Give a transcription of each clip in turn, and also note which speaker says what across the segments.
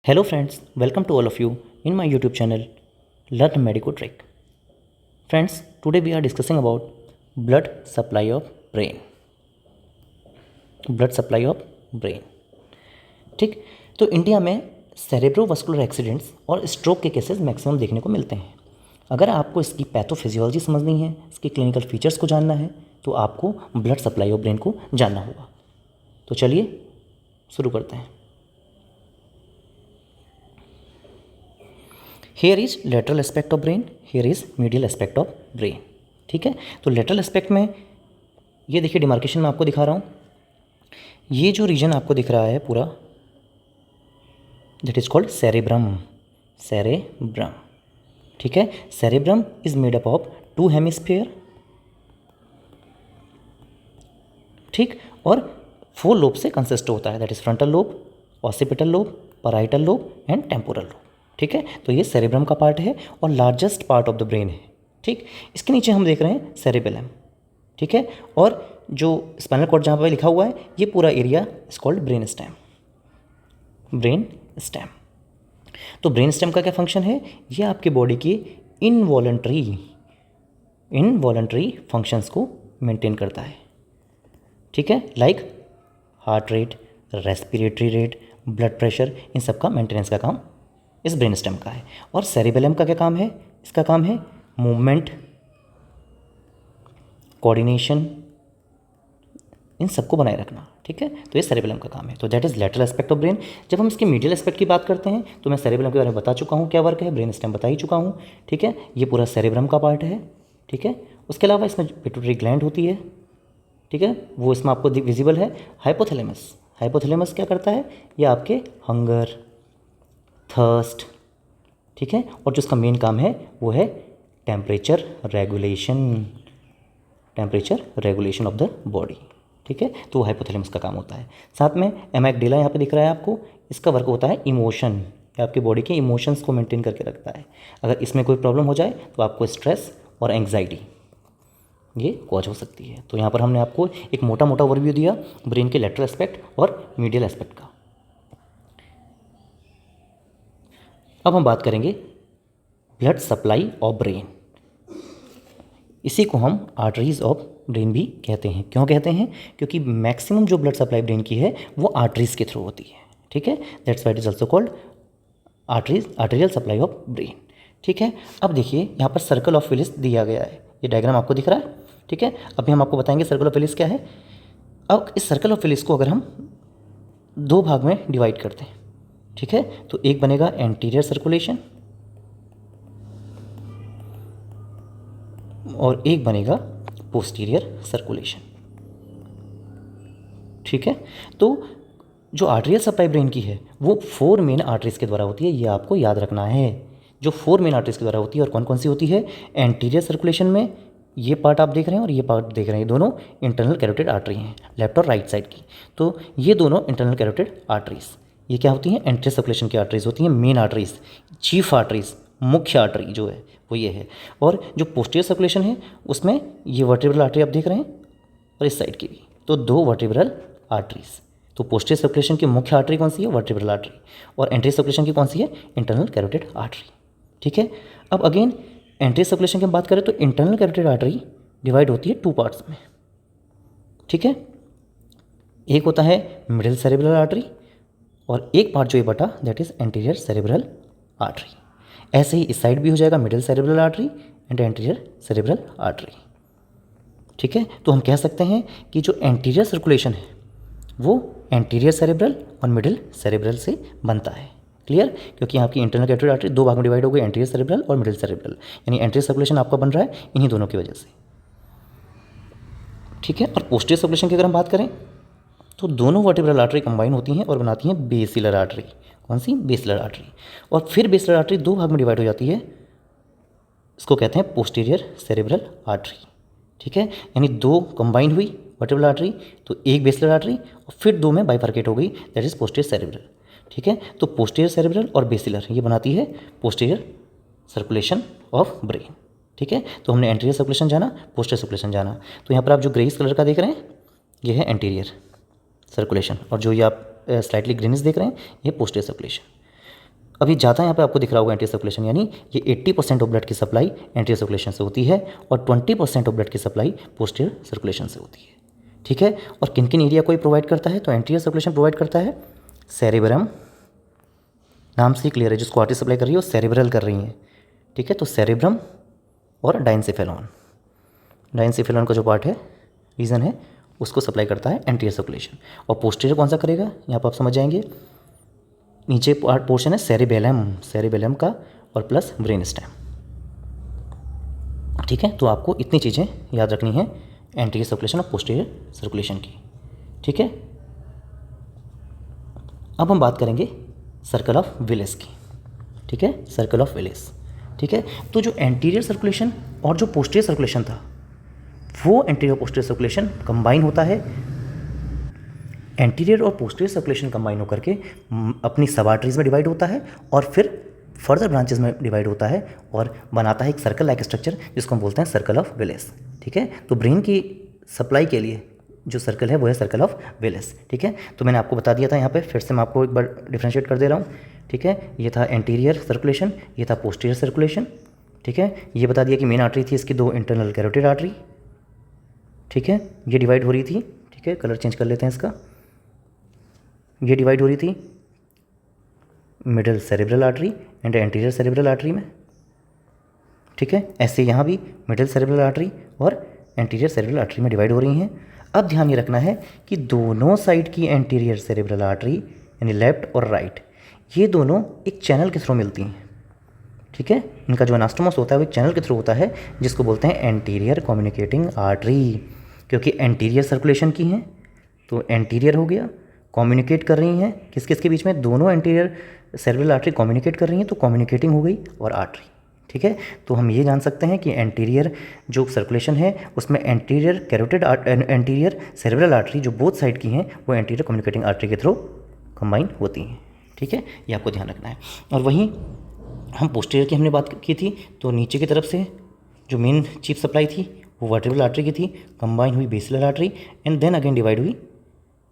Speaker 1: Hello friends, welcome to all of you in my YouTube channel Learn Medico Trick. Friends, today we are discussing about blood supply of brain. Blood supply of brain. ठीक, तो India में cerebrovascular accidents और stroke के cases maximum देखने को मिलते हैं। अगर आपको इसकी पैथोफिजियोलॉजी समझनी है, इसके क्लिनिकल फीचर्स को जानना है, तो आपको ब्लड सप्लाई ऑफ ब्रेन को जानना होगा। तो चलिए शुरू करते हैं। Here is lateral aspect of brain, here is medial aspect of brain. ठीक है, तो लेटरल एस्पेक्ट में ये देखिए डिमार्केशन में आपको दिखा रहा हूँ। ये जो रीजन आपको दिख रहा है पूरा, that is called cerebrum. Cerebrum, ठीक है। Cerebrum is made up of 2 hemisphere, ठीक, और 4 लोब से कंसिस्ट होता है, that is frontal lobe, occipital lobe, parietal lobe and temporal lobe. ठीक है, तो ये सेरेब्रम का पार्ट है और largest part of the brain है। ठीक, इसके नीचे हम देख रहे हैं सेरेबेलम। ठीक है, और जो स्पाइनल कॉर्ड जहाँ पर लिखा हुआ है, ये पूरा area is called brain stem. Brain stem, तो ब्रेन स्टेम का क्या फंक्शन है? ये आपके बॉडी की इनवॉलंटरी फंक्शंस को मेंटेन करता है। ठीक है, like heart rate, respiratory rate, blood pressure, इन सब का मेंटेनेंस का काम इस ब्रेन स्टेम का है। और सेरेबेलम का क्या काम है? इसका काम है मूवमेंट, कोऑर्डिनेशन, इन सबको बनाए रखना। ठीक है, तो ये सेरेबेलम का काम है। तो that is lateral aspect of brain. जब हम इसके मीडियल एस्पेक्ट की बात करते हैं तो मैं सेरेबेलम के बारे में बता चुका हूँ क्या वर्क है, ब्रेन स्टेम बता ही चुका हूँ। ठीक है, ये पूरा सेरेब्रम का पार्ट है। ठीक है, उसके अलावा इसमें पिट्यूटरी ग्लैंड होती है। ठीक है, वो इसमें आपको विजिबल है। हाइपोथैलेमस, हाइपोथैलेमस क्या करता है? ये आपके हंगर, थर्स्ट, ठीक है, और जो इसका मेन काम है वो है temperature regulation of the body. ठीक है, तो हाइपोथैलेमस का काम होता है। साथ में एमाइगडाला यहाँ पे दिख रहा है आपको, इसका वर्क होता है इमोशन, ये आपके बॉडी के इमोशंस को मेंटेन करके रखता है। अगर इसमें कोई प्रॉब्लम हो जाए तो आपको स्ट्रेस और एंग्जाइटी ये कॉज हो सकती है। तो यहाँ पर हमने आपको एक मोटा मोटा ओवरव्यू दिया ब्रेन के लेटरल एस्पेक्ट और मीडियल एस्पेक्ट का। अब हम बात करेंगे ब्लड सप्लाई ऑफ ब्रेन। इसी को हम आर्टरीज ऑफ ब्रेन भी कहते हैं। क्यों कहते हैं? क्योंकि मैक्सिमम जो ब्लड सप्लाई ब्रेन की है वो आर्टरीज के थ्रू होती है। ठीक है, that's why it is also called arterial supply of brain. ठीक है, अब देखिए यहाँ पर सर्कल ऑफ विलिस दिया गया है, ये डायग्राम आपको दिख रहा है। ठीक है, अभी हम आपको बताएंगे सर्कल ऑफ विलिस क्या है। अब इस सर्कल ऑफ विलिस को अगर हम 2 भाग में डिवाइड करते हैं, ठीक है, तो एक बनेगा एंटीरियर सर्कुलेशन और एक बनेगा पोस्टीरियर सर्कुलेशन। ठीक है, तो जो आर्टेरियल सप्लाई ब्रेन की है वो 4 मेन आर्टरीज के द्वारा होती है, ये आपको याद रखना है। जो 4 मेन आर्टरीज के द्वारा होती है, और कौन कौन सी होती है? एंटीरियर सर्कुलेशन में ये पार्ट आप देख रहे हैं और ये पार्ट देख रहे हैं, दोनों इंटरनल कैरोटिड आर्टरी हैं, लेफ्ट और राइट साइड की। तो ये दोनों इंटरनल कैरोटिड आर्टरीज ये क्या होती हैं? एंटीरियर सर्कुलेशन की आर्टरीज होती हैं, मेन आर्टरीज, चीफ आर्टरीज, मुख्य आर्टरी जो है वो ये है। और जो पोस्टीरियर सर्कुलेशन है उसमें ये वर्टिब्रल आर्टरी आप देख रहे हैं और इस साइड की भी, तो 2 वर्टिब्रल आर्टरीज। तो पोस्टीरियर सर्कुलेशन की मुख्य आर्टरी कौन सी है? Vertebral artery. और एंटीरियर सर्कुलेशन की कौन सी है? Internal carotid artery. ठीक है, अब अगेन एंटीरियर सर्कुलेशन की बात करें तो इंटरनल कैरोटिड आर्टरी डिवाइड होती है 2 पार्ट्स में। ठीक है, एक होता है मिडिल सेरेब्रल आर्टरी और एक पार्ट जो ये बटा that is anterior cerebral artery. ऐसे ही इस साइड भी हो जाएगा middle cerebral artery and anterior cerebral artery. ठीक है, तो हम कह सकते हैं कि जो एंटीरियर सर्कुलेशन है वो एंटीरियर सेरेब्रल और मिडिल सेरेब्रल से बनता है। क्लियर? क्योंकि आपकी इंटरनल कैरोटिड आर्टरी 2 भाग में डिवाइड हो गई, एंटीरियर सेरेब्रल और मिडिल सेरेब्रल, यानी एंटीरियर सर्कुलेशन आपका बन रहा है इन्हीं दोनों की वजह से। ठीक है, और पोस्टीरियर सर्कुलेशन की अगर हम बात करें तो दोनों वर्टिब्रल आर्टरी कंबाइन होती हैं और बनाती हैं बेसिलर आर्टरी। कौन सी? Basilar artery. और फिर बेसिलर आर्टरी 2 भाग में डिवाइड हो जाती है, इसको कहते हैं पोस्टीरियर सेरेब्रल आर्टरी। ठीक है, यानी 2 कंबाइन हुई वर्टिब्रल आर्टरी तो एक बेसिलर आर्टरी और फिर 2 में बाइफर्केट हो गई, दैट इज पोस्टीरियर सेरेब्रल। ठीक है, तो पोस्टीरियर सेरेब्रल और बेसिलर ये बनाती है पोस्टीरियर सर्कुलेशन ऑफ ब्रेन। ठीक है, तो हमने एंटीरियर सर्कुलेशन जाना, पोस्टीरियर सर्कुलेशन जाना। तो यहाँ पर आप जो ग्रेइश कलर का देख रहे हैं ये है एंटीरियर सर्कुलेशन और जो ये आप स्लाइटली ग्रीनिश देख रहे हैं ये पोस्टीरियर सर्कुलेशन। अभी ज़्यादा यहाँ पे आपको दिख रहा होगा एंटीरियर सर्कुलेशन, यानी ये 80% ऑफ ब्लड की सप्लाई एंटीरियर सर्कुलेशन से होती है और 20% ऑफ ब्लड की सप्लाई पोस्टीरियर सर्कुलेशन से होती है। ठीक है, और किन किन एरिया को ये प्रोवाइड करता है? तो एंटीरियर सर्कुलेशन प्रोवाइड करता है सेरेब्रम, नाम से क्लियर है, जिसको आर्टरी सप्लाई कर रही है वो सेरेब्रल कर रही है। ठीक है, तो सेरेब्रम और डाइनसेफेलॉन, डाइनसेफेलॉन का जो पार्ट है, रीजन है, उसको सप्लाई करता है एंटीरियर सर्कुलेशन। और पोस्टीरियर कौन सा करेगा, यहाँ पर आप समझ जाएंगे, नीचे पार्ट पोर्शन है सेरिबेलम, सेरिबेलम का और प्लस ब्रेन स्टेम। ठीक है, तो आपको इतनी चीज़ें याद रखनी है एंटीरियर सर्कुलेशन और पोस्टीरियर सर्कुलेशन की। ठीक है, अब हम बात करेंगे सर्कल ऑफ विलेस की। ठीक है, सर्कल ऑफ विलेस। ठीक है, तो जो एंटीरियर सर्कुलेशन और जो पोस्टीरियर सर्कुलेशन था, वो एंटीरियर पोस्टीरियर सर्कुलेशन कंबाइन होता है। एंटीरियर और पोस्टीरियर सर्कुलेशन कंबाइन होकर के अपनी सब आर्टरीज में डिवाइड होता है और फिर फर्दर ब्रांचेस में डिवाइड होता है और बनाता है एक सर्कल लाइक स्ट्रक्चर, जिसको हम बोलते हैं सर्कल ऑफ विलेस। ठीक है, तो ब्रेन की सप्लाई के लिए जो सर्कल है वो है सर्कल ऑफ विलेस। ठीक है, तो मैंने आपको बता दिया था यहाँ पे, फिर से मैं आपको एक बार डिफ्रेंशिएट कर दे रहा हूँ। ठीक है, ये था एंटीरियर सर्कुलेशन, ये था पोस्टीरियर सर्कुलेशन। ठीक है, ये बता दिया कि मेन आर्टरी थी इसकी 2 इंटरनल कैरोटिड आर्टरी। ठीक है, ये डिवाइड हो रही थी। ठीक है, कलर चेंज कर लेते हैं इसका। ये डिवाइड हो रही थी middle cerebral artery and anterior cerebral artery में। ठीक है, ऐसे यहाँ भी मिडल सेरेब्रल आर्टरी और एंटीरियर सेरेब्रल आर्टरी में डिवाइड हो रही हैं। अब ध्यान ये रखना है कि दोनों साइड की एंटीरियर सेरेब्रल आर्टरी यानी लेफ्ट और राइट, ये दोनों एक चैनल के थ्रू मिलती हैं। ठीक है, इनका जो एनास्टोमोस होता है वो एक चैनल के थ्रू होता है, जिसको बोलते हैं एंटीरियर कम्युनिकेटिंग आर्टरी, क्योंकि एंटीरियर सर्कुलेशन की हैं तो एंटीरियर हो गया, कम्युनिकेट कर रही हैं किस किस के बीच में, दोनों एंटीरियर सेरेब्रल आर्टरी कम्युनिकेट कर रही हैं, तो कम्युनिकेटिंग हो गई और आर्टरी। ठीक है, तो हम ये जान सकते हैं कि एंटीरियर जो सर्कुलेशन है उसमें anterior carotid anterior cerebral artery जो बोथ साइड की हैं वो एंटीरियर कम्युनिकेटिंग आर्टरी के थ्रू कंबाइन होती हैं। ठीक है, ये आपको ध्यान रखना है। और वहीं हम पोस्टीरियर की हमने बात की थी, तो नीचे की तरफ से जो मेन चीफ सप्लाई थी वो वर्टेब्रल आर्टरी की थी, कंबाइन हुई basilar artery and then again divide हुई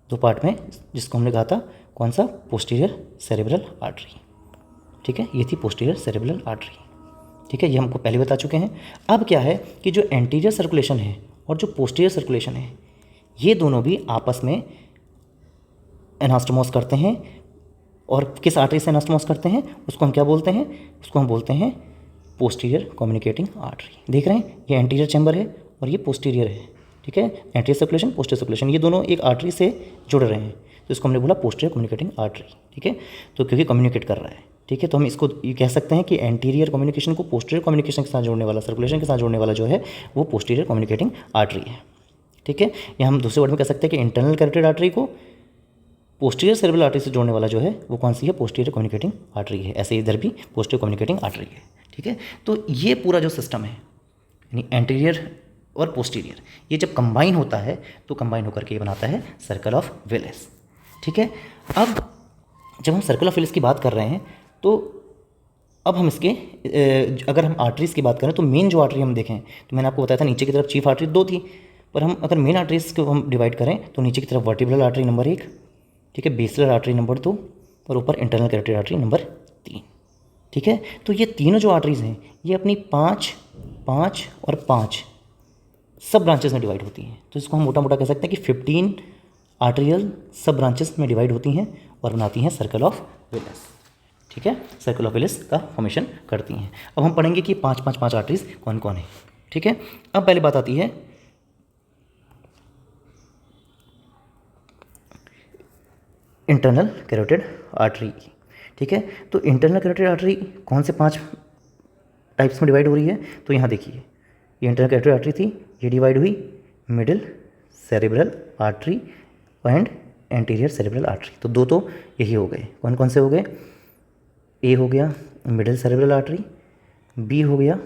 Speaker 1: 2 पार्ट में, जिसको हमने कहा था कौन सा, पोस्टीरियर सेरेब्रल आर्टरी। ठीक है, ये थी पोस्टीरियर सेरेब्रल आर्टरी। ठीक है, ये हमको पहले बता चुके हैं। अब क्या है कि जो एंटीरियर सर्कुलेशन है और जो पोस्टीरियर सर्कुलेशन है, ये दोनों भी आपस में एनास्टोमोस करते हैं। और किस आर्टरी से एनास्टोमोस करते हैं उसको हम क्या बोलते हैं, उसको हम बोलते हैं पोस्टीरियर कम्युनिकेटिंग आर्टरी। देख रहे हैं, ये एंटीरियर चैम्बर है और ये पोस्टीरियर है। ठीक है, एंटीरियर सर्कुलेशन पोस्टीरियर सर्कुलेशन, ये दोनों एक आर्टरी से जुड़ रहे हैं, तो इसको हमने बोला पोस्टीरियर कम्युनिकेटिंग आर्टरी। ठीक है, तो क्योंकि कम्युनिकेट कर रहा है। ठीक है, तो हम इसको ये कह सकते हैं कि एंटीरियर कम्युनिकेशन को पोस्टीरियर कम्युनिकेशन के साथ जोड़ने वाला, सर्कुलेशन के साथ जोड़ने वाला जो है वो पोस्टीरियर कम्युनिकेटिंग आर्टरी है। ठीक है, या हम दूसरे वर्ड में कह सकते हैं कि इंटरनल कैरोटिड आर्टरी को पोस्टीरियर सेरेब्रल आर्टरी से जोड़ने वाला जो है वो कौन सी है, पोस्टीरियर कम्युनिकेटिंग आर्टरी है। ऐसे इधर भी पोस्टीरियर कम्युनिकेटिंग आर्टरी है। ठीक है, तो ये पूरा जो सिस्टम है यानी एंटीरियर और पोस्टीरियर, ये जब कंबाइन होता है तो कंबाइन होकर के ये बनाता है सर्कल ऑफ विलेस। ठीक है, अब जब हम सर्कल ऑफ विलेस की बात कर रहे हैं तो अब हम इसके अगर हम आर्टरीज़ की बात करें तो मेन जो आर्टरी हम देखें, तो मैंने आपको बताया था नीचे की तरफ चीफ आर्टरी 2 थी, पर हम अगर मेन आर्टरीज़ को हम डिवाइड करें तो नीचे की तरफ वर्टिब्रल आर्टरी नंबर 1, ठीक है, बेसिलर आर्टरी नंबर 2 और ऊपर इंटरनल कैरोटिड आर्टरी नंबर 3। ठीक है, तो ये तीनों जो आर्टरीज़ हैं ये अपनी 5, 5 और 5 सब ब्रांचेस में डिवाइड होती हैं। तो इसको हम मोटा मोटा कह सकते हैं कि 15 आर्टरियल सब ब्रांचेस में डिवाइड होती हैं और बनाती हैं सर्कल ऑफ विलेस। ठीक है, सर्कल ऑफ विलेस का फॉर्मेशन करती हैं। अब हम पढ़ेंगे कि 5 आर्टरीज कौन कौन है। ठीक है, अब पहले बात आती है इंटरनल कैरोटिड आर्टरी की। ठीक है, तो इंटरनल कैरोटिड आर्टरी कौन से 5 टाइप्स में डिवाइड हो रही है, तो यहाँ देखिए ये इंटरनल कैरोटिड आर्टरी थी, ये डिवाइड हुई middle cerebral artery and anterior cerebral artery. तो 2 तो यही हो गए, कौन कौन से हो गए, ए हो गया मिडिल सेरेब्रल आर्टरी, बी हो गया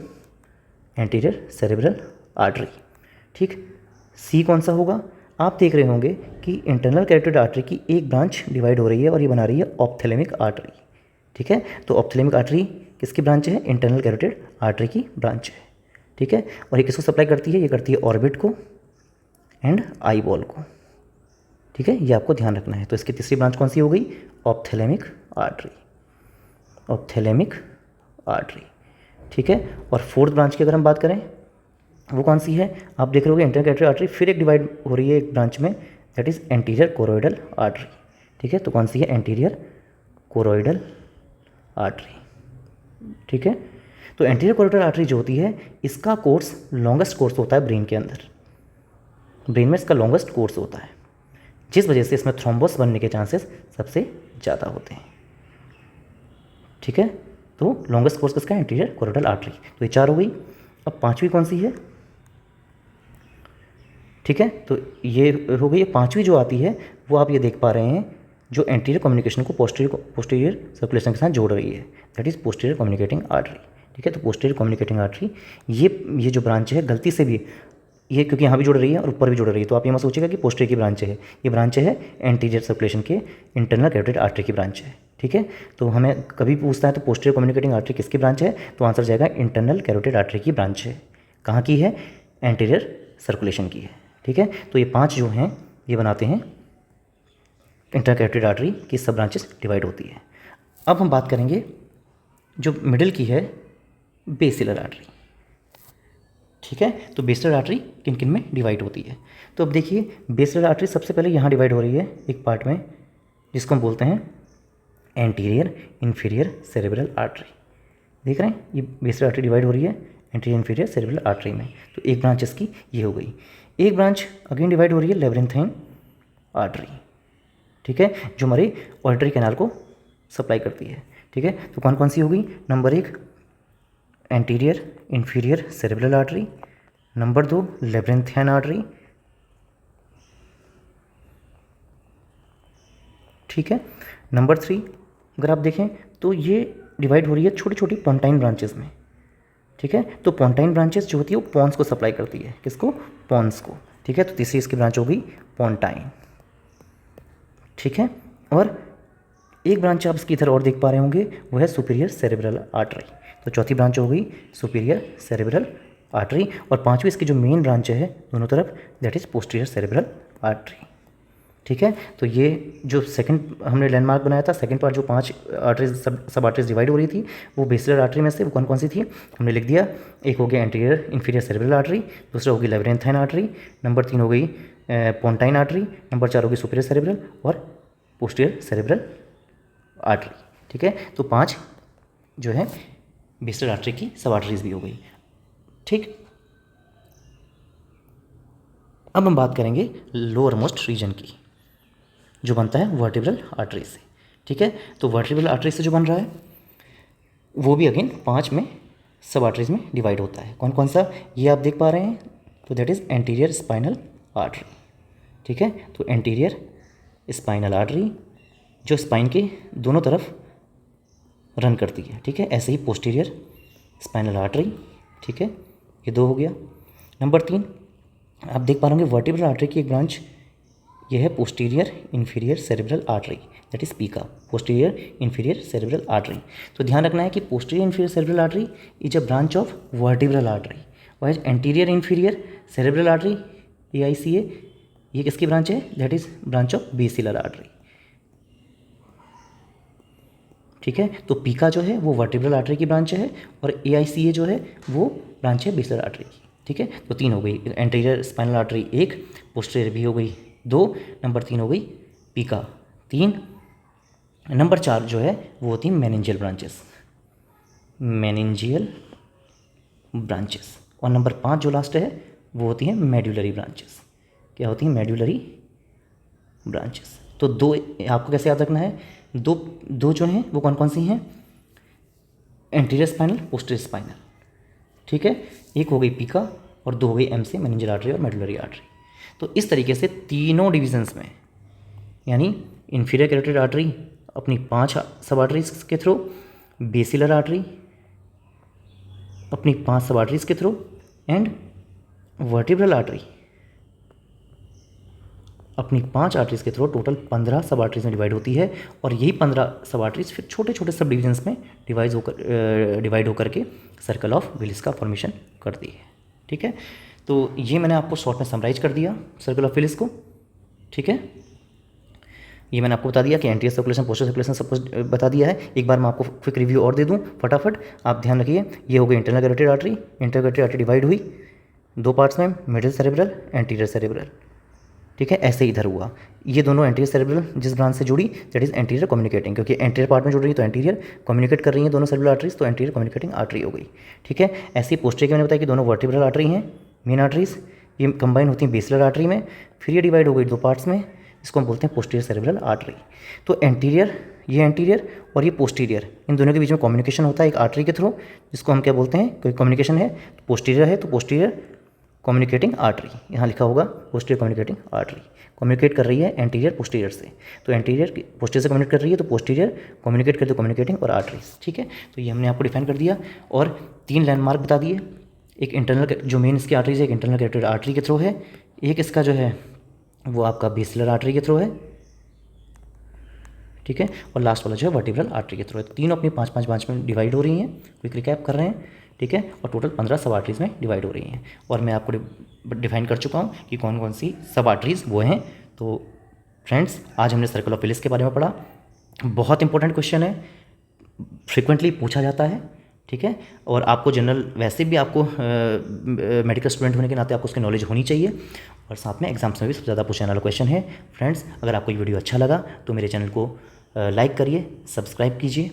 Speaker 1: एंटीरियर सेरेब्रल आर्टरी। ठीक, सी कौन सा होगा, आप देख रहे होंगे कि इंटरनल कैरोटिड आर्टरी की एक ब्रांच डिवाइड हो रही है और ये बना रही है ऑप्थेलेमिक आर्टरी। ठीक है, तो ऑप्थेलेमिक आर्टरी किसकी ब्रांच है, इंटरनल कैरोटिड आर्टरी की ब्रांच है। ठीक है, और ये किसको सप्लाई करती है, ये करती है ऑर्बिट को एंड आई बॉल को। ठीक है, ये आपको ध्यान रखना है। तो इसकी तीसरी ब्रांच कौन सी हो गई, ऑप्थेलेमिक आर्टरी। ऑप्थेलेमिक आर्टरी, ठीक है। और फोर्थ ब्रांच की अगर हम बात करें वो कौन सी है, आप देख रहे हो इंटरनल कैरोटिड आर्टरी फिर एक डिवाइड हो रही है एक ब्रांच में, that is anterior choroidal artery, ठीक है। तो कौन सी है, एंटीरियर कोरोइडल आर्टरी, ठीक है। तो एंटीरियर कोरोइडल आर्टरी जो होती है इसका कोर्स लॉन्गेस्ट कोर्स होता है ब्रेन के अंदर, ब्रेन में इसका लॉन्गेस्ट कोर्स होता है, जिस वजह से इसमें थ्रोम्बोस बनने के चांसेस सबसे ज़्यादा होते हैं, ठीक है। तो लॉन्गेस्ट कोर्स किसका, एंटीरियर कोरोइडल आर्टरी। तो ये 4 हो गई। अब 5वीं कौन सी है, ठीक है। तो ये हो गई। 5वीं जो आती है वो आप ये देख पा रहे हैं, जो एंटीरियर कम्युनिकेशन को पोस्टीरियर सर्कुलेशन के साथ जोड़ रही है, that is posterior communicating artery, ठीक है। तो पोस्टीरियर कम्युनिकेटिंग आर्टरी ये जो ब्रांच है गलती से भी ये, क्योंकि यहाँ भी जुड़ रही है और ऊपर भी जुड़ रही है, तो आप ये मत सोचिएगा कि पोस्टीरियर की ब्रांच है, ये ब्रांच है एंटीरियर सर्कुलेशन के इंटरनल कैरोटिड आर्टरी की ब्रांच है, ठीक है। तो हमें कभी पूछता है तो पोस्टीरियर कम्युनिकेटिंग आर्टरी किसकी ब्रांच है, तो आंसर जाएगा इंटरनल कैरोटिड आर्टरी की ब्रांच है। कहाँ की है, एंटीरियर सर्कुलेशन की है, ठीक है। तो ये 5 जो हैं ये बनाते हैं इंटरनल कैरोटिड आर्टरी की सब ब्रांचेस डिवाइड होती है। अब हम बात करेंगे जो मिडिल की है बेसिलर आर्टरी, ठीक है। तो बेसिलर आर्टरी किन किन में डिवाइड होती है, तो अब देखिए बेसिलर आर्टरी सबसे पहले यहाँ डिवाइड हो रही है एक पार्ट में, जिसको हम बोलते हैं एंटीरियर इंफीरियर सेरेब्रल आर्टरी। देख रहे हैं ये बेसिलर आर्टरी डिवाइड हो रही है एंटीरियर इंफीरियर सेरेब्रल आर्टरी में। तो एक ब्रांच इसकी ये हो गई। एक ब्रांच अगेन डिवाइड हो रही है लेब्रिंथाइन आर्टरी, ठीक है, जो हमारे ऑडिटरी कैनाल को सप्लाई करती है, ठीक है। तो कौन कौन सी होगी, number 1 anterior inferior cerebral artery, number 2 labyrinthine artery, ठीक है। नंबर 3 अगर आप देखें तो ये डिवाइड हो रही है छोटी छोटी पोंटाइन ब्रांचेस में, ठीक है। तो पोंटाइन ब्रांचेस जो होती है वो पॉन्स को सप्लाई करती है, किसको, पॉन्स को, ठीक है। तो तीसरी इसकी ब्रांच हो गई पोंटाइन, ठीक है। और एक ब्रांच आप इसकी इधर और देख पा रहे होंगे वो है सुपीरियर सेरेब्रल आर्टरी। तो चौथी ब्रांच हो गई सुपीरियर सेरेब्रल आर्टरी। और 5वीं इसकी जो मेन ब्रांच है दोनों तरफ, that is posterior cerebral artery, ठीक है। तो ये जो सेकंड हमने लैंडमार्क बनाया था, सेकंड पार्ट जो 5 आर्टरीज सब आर्टरीज डिवाइड हो रही थी वो बेसिलर आर्टरी में से वो कौन कौन सी थी हमने लिख दिया। एक हो गया एंटीरियर इंफीरियर सेरेब्रल आर्टरी, दूसरा होगी लेब्रिंथाइन आर्टरी, नंबर 3 हो गई पोंटाइन आर्टरी, नंबर 4 होगी सुपीरियर सेरेब्रल और पोस्टीरियर सेरेब्रल आर्टरी, ठीक है। तो 5 जो है बेसिलर आर्टरी की सब आर्टरीज भी हो गई, ठीक। अब हम बात करेंगे लोअर मोस्ट रीजन की, जो बनता है वर्टिब्रल आर्टरी से, ठीक है। तो वर्टिब्रल आर्टरी से जो बन रहा है वो भी अगेन 5 में सब आर्टरीज में डिवाइड होता है। कौन कौन सा, ये आप देख पा रहे हैं, तो that is anterior spinal artery, ठीक है। तो एंटीरियर स्पाइनल आर्टरी जो स्पाइन के दोनों तरफ रन करती है, ठीक है। ऐसे ही पोस्टीरियर स्पाइनल आर्टरी, ठीक है, ये 2 हो गया। नंबर 3 आप देख पा रहे होंगे वर्टिब्रल आर्टरी की एक ब्रांच ये है posterior inferior cerebral artery, that is पीका, पोस्टीरियर इंफीरियर सेरेब्रल आर्टरी। तो ध्यान रखना है कि posterior inferior cerebral artery is a branch of vertebral artery, wise anterior inferior cerebral artery AICA ये किसकी ब्रांच है, that is branch of basilar artery, ठीक है। तो पीका जो है वो वर्टिब्रल आर्टरी की ब्रांच है और AICA जो है वो ब्रांच है बेसिलर आर्टरी की, ठीक है। तो 3 हो गई, एंटीरियर स्पाइनल आर्टरी 1, पोस्टीरियर भी हो गई 2, नंबर 3 हो गई पीका 3, नंबर 4 जो है वो होती है मेनिंजियल ब्रांचेस, मेनिंजियल ब्रांचेस, और नंबर 5 जो लास्ट है वो होती है मेड्यूलरी ब्रांचेस। क्या होती हैं, मेड्यूलरी ब्रांचेस। तो 2 आपको कैसे याद रखना है, दो जो हैं वो कौन कौन सी हैं, एंटीरियर स्पाइनल पोस्टीरियर स्पाइनल, ठीक है। एक हो गई पीका और 2 हो गई MC मेनिंजियल आर्टरी और मेडुलरी आर्टरी। तो इस तरीके से तीनों डिविजन्स में, यानी इंफीरियर कैरोटिड आर्टरी अपनी 5 सब आर्टरीज के थ्रू, बेसिलर आर्टरी अपनी 5 सब आर्टरीज के थ्रू एंड वर्टिब्रल आर्टरी अपनी 5 आर्टरीज के थ्रू टोटल 15 सब आर्टरीज में डिवाइड होती है। और यही 15 सब आर्टरीज फिर छोटे छोटे सब डिविजन्स में डिवाइड होकर के सर्कल ऑफ विलिस का फॉर्मेशन करती है, ठीक है। तो ये मैंने आपको शॉर्ट में समराइज कर दिया सर्कल ऑफ विलिस को, ठीक है। ये मैंने आपको बता दिया कि एंटीरियर सर्कुलेशन, पोस्टीरियर सर्कुलेशन सब कुछ बता दिया है। एक बार मैं आपको क्विक रिव्यू और दे दूँ फटाफट, आप ध्यान रखिए। ये हो गई internal carotid artery. Internal carotid artery divide हुई 2 पार्ट्स में, मिडिल सेरेब्रल, एंटीरियर सेरेब्रल, ठीक है। ऐसे इधर हुआ, ये दोनों एंटीरियर सेरेब्रल जिस ब्रांच से जुड़ी दैट इज एंटीरियर कम्युनिकेटिंग, क्योंकि एंटीरियर पार्ट में जुड़ रही है तो एंटीरियर कम्युनिकेट कर रही है दोनों सेरेब्रल आर्टरीज, तो एंटीरियर कम्युनिकेटिंग आर्टरी हो गई, ठीक है। ऐसे ही पोस्टीरियर की मैंने बताया कि दोनों वर्टिब्रल आर्टरी हैं, मेन आर्टरीज, ये कंबाइन होती हैं बेसिलर आर्टरी में, फिर ये डिवाइड हो गई 2 पार्ट्स में, इसको हम बोलते हैं पोस्टीरियर सेरेब्रल आर्टरी। तो एंटीरियर, ये एंटीरियर और ये पोस्टीरियर, इन दोनों के बीच में कम्युनिकेशन होता है एक आर्टरी के थ्रू, जिसको हम क्या बोलते हैं, कोई कम्युनिकेशन है तो पोस्टीरियर है तो पोस्टीरियर कम्युनिकेटिंग आर्टरी, यहाँ लिखा होगा पोस्टीरियर कम्युनिकेटिंग आर्टरी, कम्युनिकेट कर रही है एंटीरियर पोस्टीरियर से, तो एंटीरियर पोस्टीरियर से कम्युनिकेट कर रही है तो पोस्टीरियर कम्युनिकेट करती है कम्युनिकेटिंग और आर्टरीज, ठीक है। तो ये हमने आपको डिफाइन कर दिया और 3 लैंडमार्क बता दिए। एक इंटरनल जो मेन इसकी आर्टरीज है, एक इंटरनल कैरोटिड आर्टरी के थ्रू है, एक इसका जो है वो आपका बेसिलर आर्टरी के थ्रू है, ठीक है, और लास्ट वाला जो है वर्टिब्रल आर्टरी के थ्रू है। तीनों अपनी 5-5 ब्रांच में डिवाइड हो रही हैं, क्विक रिकैप कर रहे हैं, ठीक है, और टोटल 15 सब आर्टरीज में डिवाइड हो रही हैं। और मैं आपको डिफाइन कर चुका हूँ कि कौन कौन सी सब आर्टरीज वो हैं। तो फ्रेंड्स, आज हमने सर्कल ऑफ विलिस के बारे में पढ़ा, बहुत इंपॉर्टेंट क्वेश्चन है, फ्रिक्वेंटली पूछा जाता है, ठीक है। और आपको जनरल वैसे भी आपको मेडिकल स्टूडेंट होने के नाते आपको उसकी नॉलेज होनी चाहिए, और साथ में एग्जाम्स में भी सबसे ज़्यादा पूछने वाला क्वेश्चन है। फ्रेंड्स, अगर आपको ये वीडियो अच्छा लगा तो मेरे चैनल को लाइक करिए, सब्सक्राइब कीजिए,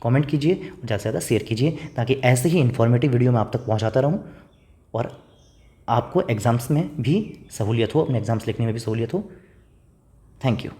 Speaker 1: कमेंट कीजिए और ज़्यादा से ज़्यादा शेयर कीजिए, ताकि ऐसे ही इन्फॉर्मेटिव वीडियो मैं आप तक पहुंचाता रहूं और आपको एग्ज़ाम्स में भी सहूलियत हो, अपने एग्ज़ाम्स लिखने में भी सहूलियत हो। Thank you.